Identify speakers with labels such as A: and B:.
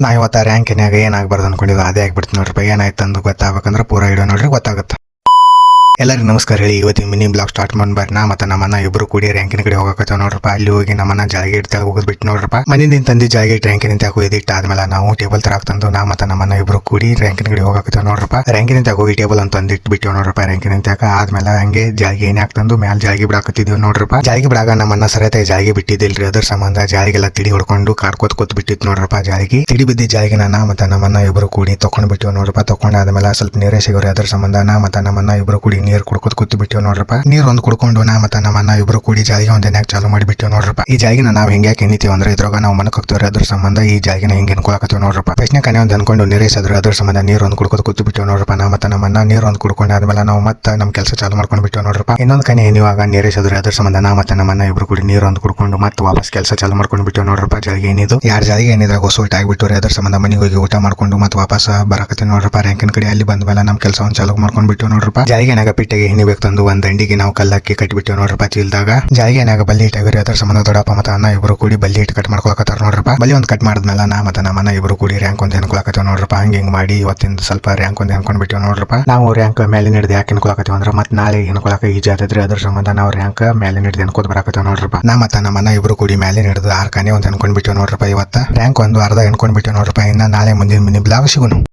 A: ನಾ ಇವತ್ತ ರ್ಯಾಂಕಿನ್ಯಾಗ ಏನಾಗಬಾರ್ದು ಅನ್ಕೊಂಡಿದ್ದು ಅದೇ ಆಗ್ಬಿಡ್ತು ನೋಡ್ರಿ. ಏನಾಯ್ತು ಅಂದು ಗೊತ್ತಾಗಬೇಕಂದ್ರೆ ಪೂರಾ ವಿಡಿಯೋ ನೋಡ್ರಿ ಗೊತ್ತಾಗುತ್ತೆ. ಎಲ್ಲರಿಗೂ ನಮಸ್ಕಾರ ಹೇಳಿ ಇವತ್ತಿನ ಮಿನಿ ಬ್ಲಾಗ್ ಸ್ಟಾರ್ಟ್ ಮಾಡ್ಬಾರ ನಾ ಮತ್ತೆ ನಮ್ಮನ್ನ ಇಬ್ರು ಕೂಡಿ ರ್ಯಾಂಕಿನ ಕಡೆ ಹೋಗಕತ್ತೇವ ನೋಡ್ರಪ್ಪ. ಅಲ್ಲಿ ಹೋಗಿ ನಮ್ಮನ್ನ ಜಾಳಿಗೆ ಇಡ್ತಾಗ ಹೋಗೋದು ಬಿಟ್ಟು ನೋಡ್ರಪ್ಪ. ಮನೆಯಿಂದ ತಂದು ಜಾಳಿಗೆ ರ್ಯಾಂಕಿನ ತಾಗ ಇದಿಟ್ಟು ಆದ್ಮೇಲೆ ನಾವು ಟೇಬಲ್ ತರ ತಂದು ನಾ ಮತ್ತೆ ನಮ್ಮನ್ನ ಇಬ್ರು ಕೂಡಿ ರ್ಯಾಂಕಿನ ಕಡೆ ಹೋಗಕತ್ತೇವ ನೋಡ್ರಪ್ಪ. ರ್ಯಾಂಕಿನ ತಾಗ ಹೋಗಿ ಟೇಬಲ್ ಅಂತ ತಂದಿಟ್ಟು ಬಿಟ್ಟು ನೋಡ್ರಪ್ಪ. ರ್ಯಾಂಕಿನ ತಾಗ ಆದ್ಮೇಲೆ ಹಂಗೆ ಜಾಳಿಗೆ ಏನ್ ಹಾಕ್ತಂದು ಮ್ಯಾಲ ಜಾಳಿಗೆ ಬಿಡಾಕತ್ತಿದ್ವಿ ನೋಡ್ರಪ್ಪ. ಜಾಳಿಗೆ ಬಿಡಾಗ ನಮ್ಮನ್ನ ಸರಿಯಾಗಿ ಜಾಳಿಗೆ ಬಿಟ್ಟಿದ್ದಿಲ್ರಿ. ಅದ್ರ ಸಂಬಂಧ ಜಾಳಿಗೆಲ್ಲ ತಿಡಿ ಹೊಡ್ಕೊಂಡು ಕಾಡ್ಕೋತ್ ಕೂತ್ ಬಿಟ್ಟಿತ್ತು ನೋಡ್ರಪ್ಪ. ಜಾಳಿಗೆ ತಿಡಿ ಬಿದ್ದಿ ಜಾಳಿಗೆ ನಾ ಮತ್ತೆ ನಮ್ಮನ್ನ ಇಬ್ರು ಕೂಡಿ ತಕೊಂಡ್ ಬಿಟ್ಟಿವ್ ನೋಡ್ರಪ್ಪ. ತಕೊಂಡಾದ್ಮೇಲೆ ಸ್ವಲ್ಪ ನೀರೇ ಸಿಗೋರಿ. ಅದ್ರ ಸಂಬಂಧ ನಾ ಮತ್ತೆ ನಮ್ಮನ್ನ ಇಬ್ರು ಕೂಡಿ ನೀರ್ ಕುಡ್ಕೋತ್ ಕೂತ್ ಬಿಟ್ಟಿವ್ ನೋಡ್ರಪ್ಪ. ನೀರ್ ಒಂದು ಕುಡ್ಕೊಂಡು ನಾ ಮತ್ತೆ ನಮ್ಮನ್ನ ಇಬ್ರು ಕೂಡಿ ಜಾಳಿಗೆ ಒಂದ್ ಎಣ್ಣೆ ಚಾಲು ಮಾಡಿಬಿಟ್ಟಿವ್ ನೋಡ್ರಪ್ಪ. ಈ ಜಾಳಿಗೆನ ನಾವ್ ಹಿಂಗೆ ಎಣಿತೀವಿ ಅಂದ್ರೆ ಇದ್ರಾಗ ನಾವು ಮನಕ್ ಹೋಗ್ತೀವ್ರಿ. ಅದ್ರ ಸಂಬಂಧ ಈ ಜಾಳಿಗೆನ ಹಿಂಗೆ ಅನ್ಕೊಳಕತ್ತೀವಿ ನೋಡ್ರಪ್ಪ. ಪ್ರಶ್ನೆ ಕನೆ ಒಂದ್ ಅನ್ಕೊಂಡು ನೀರೇಸದ್ರ ಅದ್ರ ಸಂಬಂಧ ನೀರ್ ಒಂದು ಕುಡ್ಕೋತ್ ಕೂತ್ ಬಿಟ್ಟಿವ್ ನೋಡ್ರಪ್ಪ. ನಾ ಮತ್ತೆ ನಮ್ಮನ್ನ ನೀರ್ ಒಂದು ಕುಡ್ಕೊಂಡಾದ್ಮೇಲೆ ನಾವು ಮತ್ತೆ ನಮ್ ಕೆಲಸ ಚಾಲು ಮಾಡ್ಕೊಂಡು ಬಿಟ್ಟಿವ್ ನೋಡ್ರಪ್ಪ. ಇನ್ನೊಂದ್ ಕನೆ ಏನಿವಾಗ ನೀರೇಸದ್ರ ಅದ್ರ ಸಂಬಂಧ ನಾ ಮತ್ತೆ ನಮ್ಮನ್ನ ಇಬ್ರು ಕೂಡಿ ನೀರ್ ಒಂದು ಕುಡ್ಕೊಂಡು ಮತ್ತೆ ವಾಪಸ್ ಕೆಲಸ ಚಾಲು ಮಾಡ್ಕೊಂಡು ಬಿಟ್ಟಿವ್ ನೋಡ್ರಪ್ಪ. ಜಾಳಿಗೆ ಏನಿದು ಯಾರು ಜಾಳಿಗೆ ಏನಿದ್ರಾಗ ಹೊಸೂಟ್ ಆಗ್ಬಿಟ್ಟವ್ರಿ. ಅದ್ರ ಸಂಬಂಧ ಮನೆಗೆ ಹೋಗಿ ಊಟ ಮಾಡ್ಕೊಂಡು ಮತ್ತೆ ವಾಪಸ್ ಬರಕತ್ತೀವಿ ನೋಡ್ರಪ್ಪ. ರ್ಯಾಂಕಿನ ಕಡೆ ಅಲ್ಲಿ ಬಂದ ಮೇಲೆ ನಮ್ ಕೆಲಸವನ್ನು ಚಾಲು ಮಾಡ್ಕೊಂಡು ಬಿಟ್ಟಿವ್ ನೋಡ್ರಪ್ಪ. ಜಾಳಿಗೆನಾಗ ಪಿಟ್ಟಿಗೆ ಎಣಿಬೇಕು ತಂದು ಒಂದ್ ದಂಡಿಗೆ ನಾವು ಕಲ್ಲಕ್ಕಿ ಕಟ್ಟಿಬಿಟ್ಟಿವ್ ನೋಡ್ರಪ್ಪ. ಚೀಲ್ದಾಗ ಜಾಳಿಗೆನಾಗ ಬಲ್ಲಿ ಇಟ್ಟಾಗ್ರಿ. ಅದ್ರ ಸಂಬಂಧ ದೊಡ್ಡಪ್ಪ ಮತ್ತೆ ಅನ್ನ ಇಬ್ರು ಕೂಡಿ ಬಲ್ಲಿ ಇಟ್ಟು ಕಟ್ ಮಾಡ್ಕೊಳಕತ್ತಾರ ನೋಡ್ರಪ್ಪ. ಬಲ್ಲಿ ಒಂದು ಕಟ್ ಮಾಡಿದ್ಮೇಲೆ ನಾ ಮತ್ತೆ ನಮ್ಮನ್ನ ಇಬ್ರು ಕೂಡಿ ರ್ಯಾಂಕ್ ಒಂದು ಅನ್ಕೊಳಕತ್ತೇವ್ ನೋಡ್ರಪ್ಪ. ಹಿಂಗ್ ಮಾಡಿ ಇವತ್ತಿಂದ ಸ್ವಲ್ಪ ರ್ಯಾಂಕ್ ಒಂದು ಅನ್ಕೊಂಡ್ ಬಿಟ್ಟಿವ್ ನೋಡ್ರಪ್ಪ. ನಾವು ರ್ಯಾಂಕ್ ಮೇಲೆ ಹಿಡಿದು ಯಾಕೆ ಅನ್ಕೊಳಕತ್ತೇವ್ ಅಂದ್ರೆ ಮತ್ತೆ ನಾಳೆ ಅನ್ಕೊಳಕ ಈಜಿ ಆತೈತ್ರಿ. ಅದ್ರ ಸಂಬಂಧ ನಾವು ರ್ಯಾಂಕ್ ಮೇಲೆ ಹಿಡಿದು ಅನ್ಕೋತ ಬರಕತ್ತೇವ್ ನೋಡ್ರಪ್ಪ. ನಾ ಮತ್ತೆ ನಮ್ಮನ್ನ ಇಬ್ರು ಕೂಡಿ ಮೇಲೆ ಹಿಡಿದು 6 ಕಾನೆ ಒಂದು ಅನ್ಕೊಂಡ್ ಬಿಟ್ಟಿವ್ ನೋಡ್ರಪ್ಪ. ಇವತ್ತ ರ್ಯಾಂಕ್ ಒಂದು ಅರ್ಧ ಅನ್ಕೊಂಡ್ ಬಿಟ್ಟಿವ್ ನೋಡ್ರಪ್ಪ. ಇನ್ನ ನಾಳೆ ಮುಂದಿನ ಮಿನಿ ಬ್ಲಾಗ್ ಸಿಗುನು.